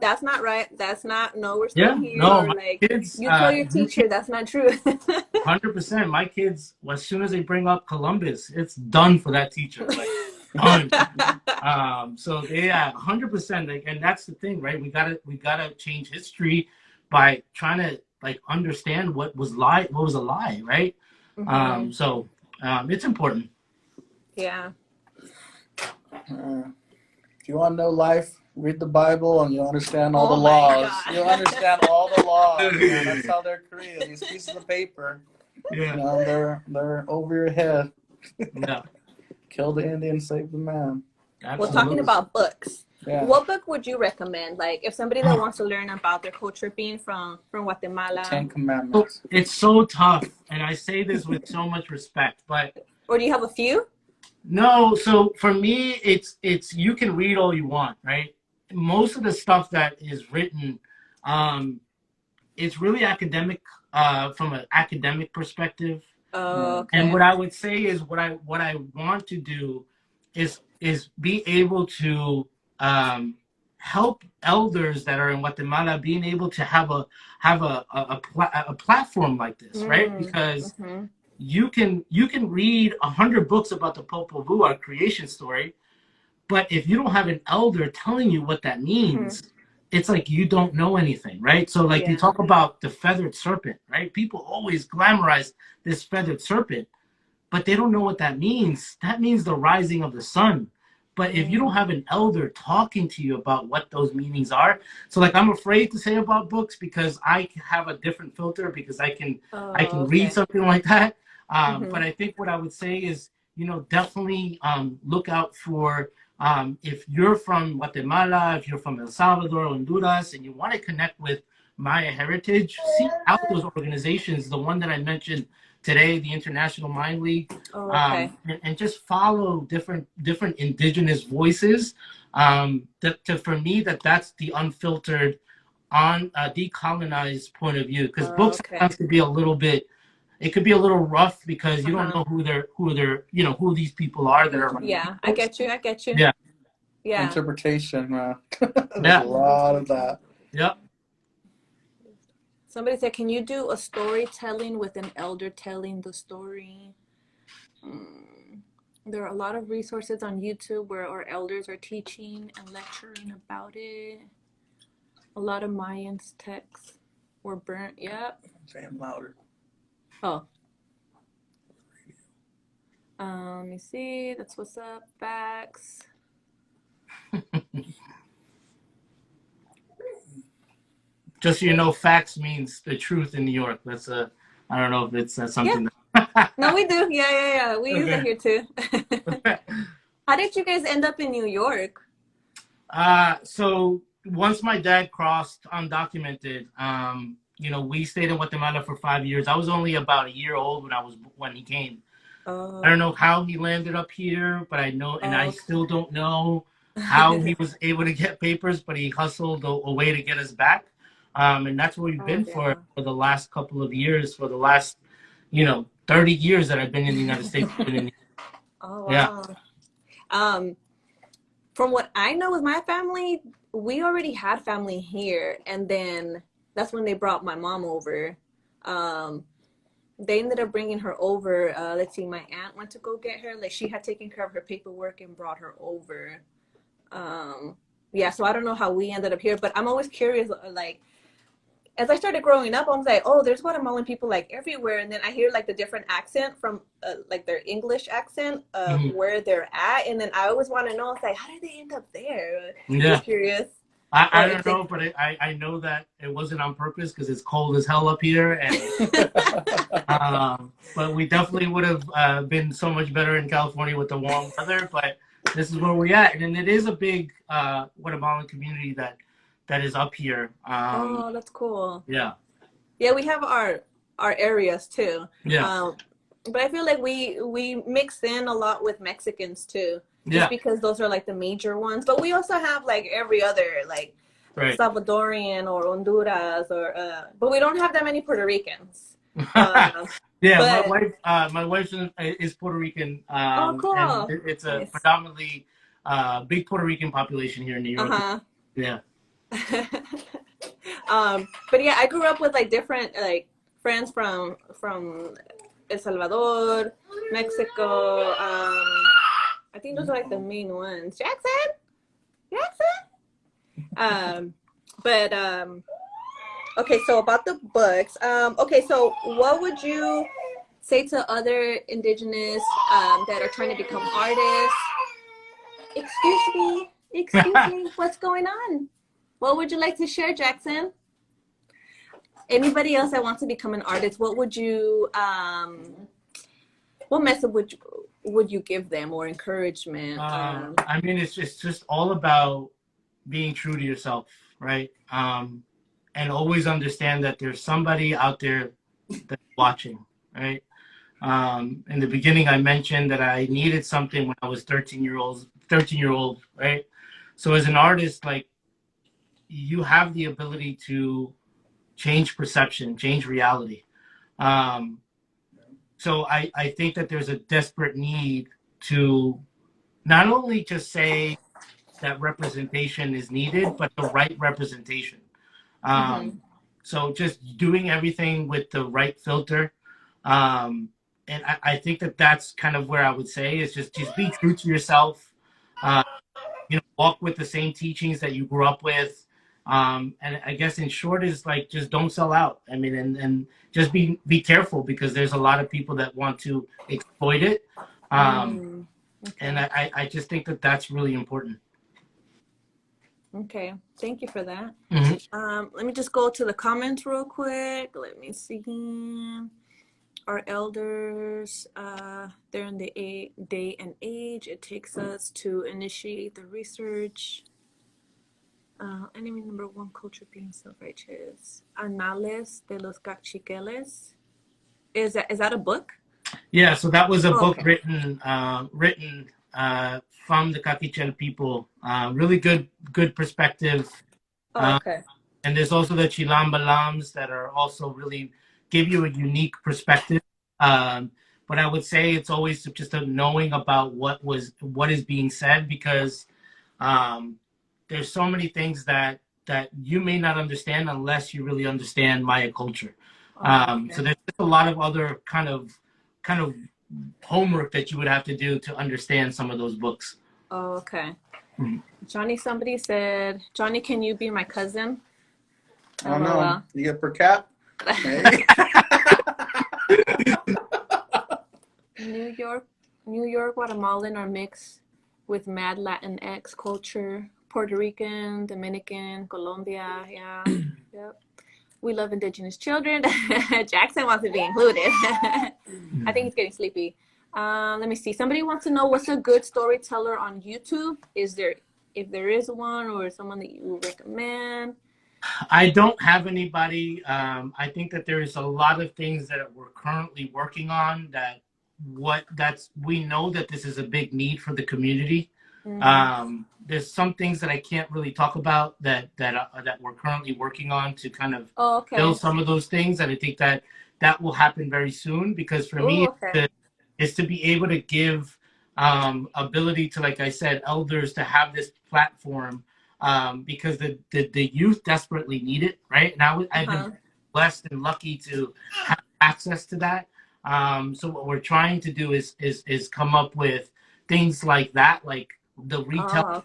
that's not right. That's not. No, we're still here. No, or, like, kids, you tell your teacher that's not true. 100%. My kids, as soon as they bring up Columbus, it's done for that teacher. Like, done. So yeah, 100%. Like, and that's the thing, right? We gotta change history by trying to like understand what was a lie, right? So it's important. Yeah. If you want to know life, read the Bible, and you'll understand all the laws. You'll understand all the laws. Man. That's how they're created. These pieces of paper. Yeah. You know, they're over your head. Yeah. Kill the Indian, save the man. Well, talking Absolutely. about books, Yeah. what book would you recommend? Like, if somebody that wants to learn about their culture, being from Guatemala, Ten So Commandments. it's so tough, and I say this with so much respect, but or do you have a few? no. So for me, it's you can read all you want, right? Most of the stuff that is written, um, it's really academic, from an academic perspective. Oh, And okay. what I would say is what I want to do is be able to, help elders that are in Guatemala being able to have a platform like this, right? Because Mm-hmm. you can read 100 books about the Popol Vuh, our creation story, but if you don't have an elder telling you what that Mm-hmm. means, it's like you don't know anything, right? So like you Yeah. talk about the feathered serpent, right? People always glamorize this feathered serpent, but they don't know what that means. That means the rising of the sun. But if you don't Mm. have an elder talking to you about what those meanings are, so like I'm afraid to say about books because I have a different filter because I can Oh, read okay. something like that. Mm-hmm. But I think what I would say is, definitely, look out for, if you're from Guatemala, if you're from El Salvador, Honduras, and you want to connect with Maya heritage, seek out those organizations. The one that I mentioned today, the International Mind League, Oh, okay. and just follow different indigenous voices. For me, that's the unfiltered, on decolonized point of view. Because Oh, books okay. sometimes could be a little bit. It could be a little rough because you don't Uh-huh. know who these people are that are writing these Yeah, I books. get you. I get you. Yeah, Yeah. Interpretation, man. There's a yeah, lot of that. yeah. Somebody said, "Can you do a storytelling with an elder telling the story?" Mm. There are a lot of resources on YouTube where our elders are teaching and lecturing about it. A lot of Mayans texts were burnt. Yep. Say them louder. Oh. Let me see. That's what's up. Facts. Just so you know, facts means the truth in New York. I don't know if it's Yeah. something. No, we do. Yeah. We use it Okay. here too. How did you guys end up in New York? So once my dad crossed undocumented, we stayed in Guatemala for 5 years. I was only about a year old when he came. I don't Oh. know how he landed up here, but I know, and I Oh. still don't know how he was able to get papers, but he hustled a way to get us back. And that's where we've Oh been for yeah. the last couple of years, for the last, 30 years that I've been in the United States. Oh Yeah. wow. Um, from what I know with my family, we already had family here, and then that's when they brought my mom over. Um, they ended up bringing her over. Let's see, my aunt went to go get her. Like she had taken care of her paperwork and brought her over. Um, yeah, so I don't know how we ended up here, but I'm always curious. Like as I started growing up, I was like, oh, there's Guatemalan people like everywhere, and then I hear like the different accent from like their English accent of Mhm. where they're at, and then I always want to know, it's like, how did they end up there? Yeah. Just curious. I Or if don't they know, but I know that it wasn't on purpose because it's cold as hell up here, and but we definitely would have been so much better in California with the warm weather. But this is where we're at, and it is a big Guatemalan community that is up here. Oh, that's cool. Yeah, Yeah, we have our areas too. yeah, Um, but I feel like we mix in a lot with Mexicans too, just yeah. because those are like the major ones. But we also have like every other like Right. Salvadorian or Honduras or but we don't have that many Puerto Ricans. Uh, Yeah, but my wife is Puerto Rican, oh, and cool, it's a nice. predominantly big Puerto Rican population here in New York. Uh Yeah. huh. But yeah, I grew up with like different like friends from El Salvador, Mexico. I think those are like the main ones. Jackson. But okay. So about the books. Okay. So what would you say to other indigenous that are trying to become artists? Excuse me. Excuse me. What's going on? What would you like to share, Jackson? Anybody else that wants to become an artist, what would you what message would you give them or encouragement? I mean, it's just all about being true to yourself, right? And always understand that there's somebody out there that's watching, right? In the beginning, I mentioned that I needed something when I was 13-year old, right? So as an artist, like, you have the ability to change perception, change reality. Um, so I think that there's a desperate need to not only just say that representation is needed, but the right representation. Mm-hmm. So just doing everything with the right filter. And I think that that's kind of where I would say is just be true to yourself. Uh, walk with the same teachings that you grew up with. And I guess in short is like, just don't sell out. I mean, and just be careful, because there's a lot of people that want to exploit it. Okay. And I just think that that's really important. Okay, thank you for that. Mm-hmm. Let me just go to the comments real quick. Let me see. Our elders, they're in the day and age it takes us to initiate the research. Enemy number one, culture being self-righteous. Anales de los Cachiqueles. Is that a book? Yeah, so that was a book Okay. written from the Caquichel people. Really good perspective. Okay. And there's also the Chilambalams that are also really give you a unique perspective. But I would say it's always just a knowing about what is being said, because there's so many things that you may not understand unless you really understand Maya culture. Okay. So there's just a lot of other kind of homework that you would have to do to understand some of those books. Okay. Mm-hmm. Johnny, somebody said, Johnny, can you be my cousin? Oh no, you get per cap? Hey. New York, Guatemalan are mixed with mad Latinx culture. Puerto Rican, Dominican, Colombia, yeah. Yep. We love indigenous children. Jackson wants to be included. I think he's getting sleepy. Let me see. Somebody wants to know, what's a good storyteller on YouTube? If there is one, or someone that you recommend? I don't have anybody. I think that there is a lot of things that we're currently working on we know that this is a big need for the community. Mm-hmm. There's some things that I can't really talk about that we're currently working on to kind of build some of those things, and I think that will happen very soon, because for me it's to be able to give ability to, like I said, elders to have this platform, because the youth desperately need it, right? And I've been blessed and lucky to have access to that. So what we're trying to do is come up with things like that, like the retail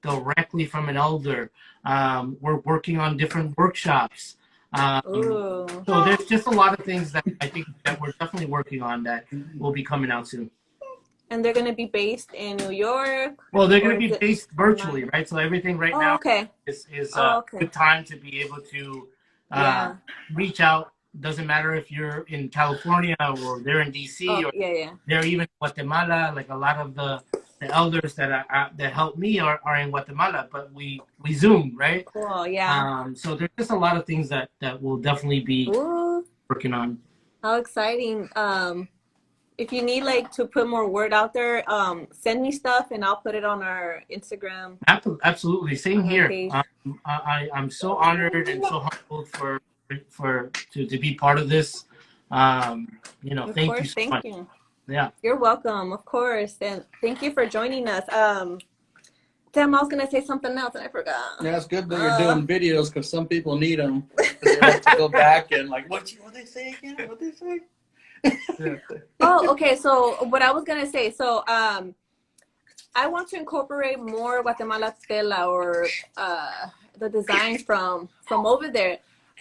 directly from an elder. We're working on different workshops. So there's just a lot of things that I think that we're definitely working on that will be coming out soon. And they're going to be based in New York? Well, they're going to be based virtually, right? So everything right now is a good time to be able to reach out. Doesn't matter if you're in California or they're in DC or they're even in Guatemala. Like, a lot of the elders that help me are in Guatemala, but we Zoom, right? Cool, yeah. So there's just a lot of things that we'll definitely be working on. How exciting. If you need to put more word out there, send me stuff and I'll put it on our Instagram. Absolutely, same here. I'm so honored and so humbled to be part of this. Thank you so much. You. Yeah, you're welcome, of course, and thank you for joining us. Damn, I was gonna say something else and I forgot. Yeah, it's good that you're doing videos, because some people need them. They have to go back and what they say again? What they say? Okay. So what I was gonna say, so I want to incorporate more Guatemala tela, or the designs from over there.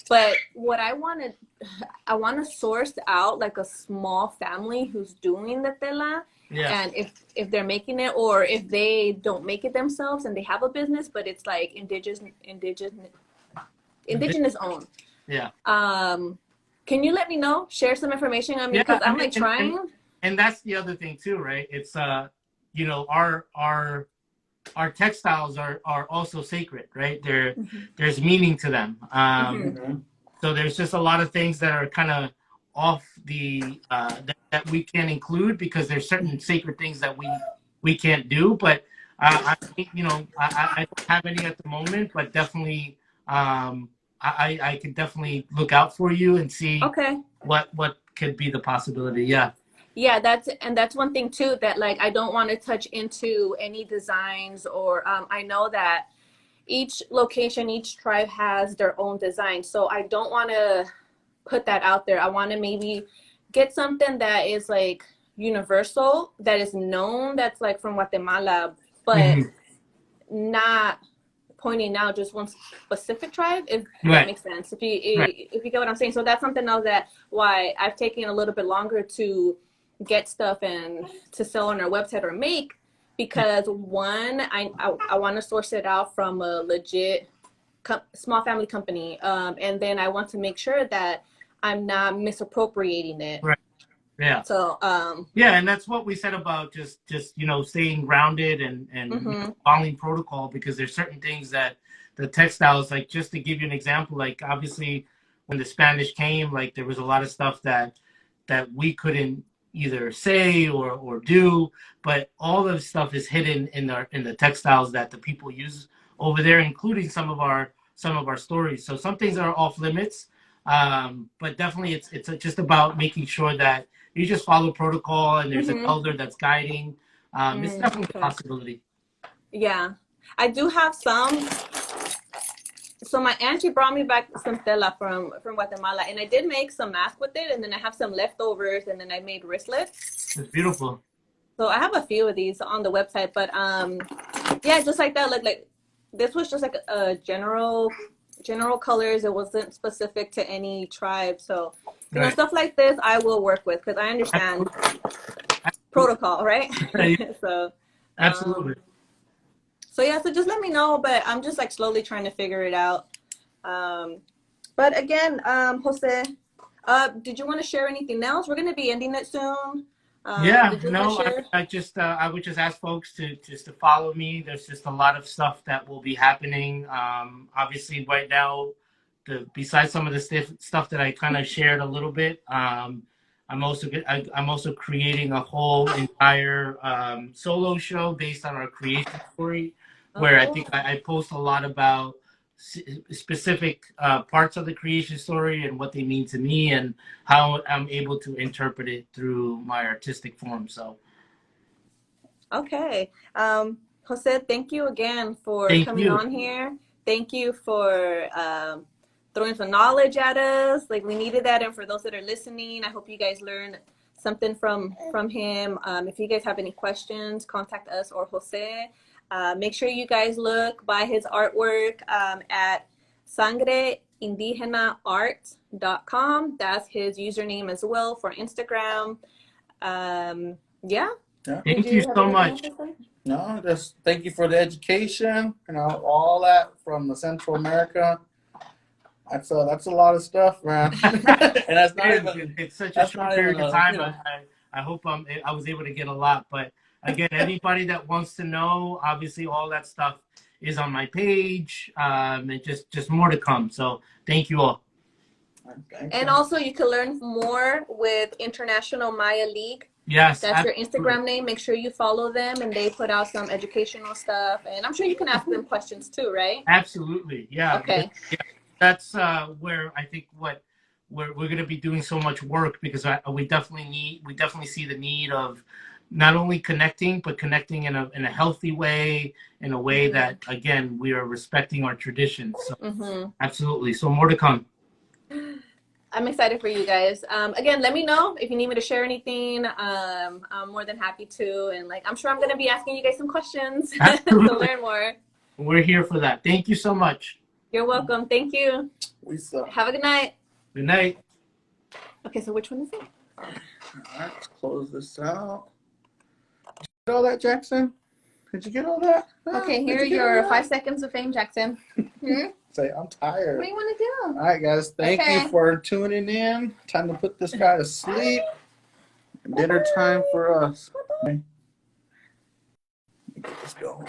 But what I want to source out like a small family who's doing the tela. Yeah. And if they're making it, or if they don't make it themselves and they have a business, but it's like indigenous owned. Yeah. Can you let me know? Share some information on me, because I'm trying. and that's the other thing too, right? It's you know, our textiles are also sacred, right? There's meaning to them. So there's just a lot of things that are kind of off the that we can't include because there's certain sacred things that we can't do. But I think, you know, I don't have any at the moment, but definitely I could definitely look out for you and see what could be the possibility. Yeah. Yeah, that's one thing too, that like I don't want to touch into any designs, or I know that each location, each tribe has their own design, so I don't want to put that out there. I want to maybe get something that is like universal, that is known, that's like from Guatemala, but not pointing out just one specific tribe, if that makes sense. If you get what I'm saying. So that's something else that why I've taken a little bit longer to get stuff and to sell on our website or make, because one, I want to source it out from a legit small family company, and then I want to make sure that I'm not misappropriating it. Right. Yeah. So yeah, and that's what we said about just you know, staying grounded and you know, following protocol, because there's certain things that the textiles, like just to give you an example, like obviously when the Spanish came, like there was a lot of stuff that we couldn't either say or do, but all of the stuff is hidden in the textiles that the people use over there, including some of our stories. So some things are off limits, but definitely it's just about making sure that you just follow protocol and there's an elder that's guiding. It's definitely a possibility. Yeah, I do have some. So my auntie brought me back some tela from Guatemala, and I did make some masks with it, and then I have some leftovers, and then I made wristlets. It's beautiful. So I have a few of these on the website, but yeah, just like that, like this was just like a general colors. It wasn't specific to any tribe. So you know, stuff like this I will work with, because I understand protocol, right? So absolutely. So yeah, so just let me know, but I'm just like slowly trying to figure it out. But again, Jose, did you want to share anything else? We're going to be ending it soon. Yeah, no, I would just ask folks to follow me. There's just a lot of stuff that will be happening. Obviously right now, besides some of the stuff that I kind of shared a little bit, I'm also creating a whole entire solo show based on our creation story, where I think I post a lot about specific parts of the creation story and what they mean to me and how I'm able to interpret it through my artistic form. So, okay, Jose, thank you again for coming on here. Thank you for throwing some knowledge at us. Like, we needed that, and for those that are listening, I hope you guys learned something from him. If you guys have any questions, contact us or Jose. Make sure you guys buy his artwork at sangreindígenaart.com. That's his username as well for Instagram. Yeah. Thank you so much. No, just thank you for the education, you know, all that from the Central America. That's a lot of stuff, man. And that's not even, it's such a short period of time. You know, I hope I was able to get a lot, but again, anybody that wants to know, obviously all that stuff is on my page, and just more to come. So thank you all. And also you can learn more with International Maya League. Yes. That's your Instagram name. Make sure you follow them, and they put out some educational stuff. And I'm sure you can ask them questions too, right? Absolutely. Yeah. Okay. Yeah. That's where I think we're going to be doing so much work, because we definitely see the need of not only connecting, but connecting in a healthy way, in a way that, again, we are respecting our traditions. So absolutely. So more to come. I'm excited for you guys. Again, let me know if you need me to share anything. I'm more than happy to. And like, I'm sure I'm going to be asking you guys some questions to learn more. We're here for that. Thank you so much. You're welcome. Thank you. Have a good night. Good night. Okay, so which one is it? All right, let's close this out. Did you get all that, Jackson? Did you get all that? Okay, here are your 5 seconds of fame, Jackson. Say, I'm tired. What do you want to do? All right, guys. Thank you for tuning in. Time to put this guy to sleep. Dinner time for us. Okay. Get this going.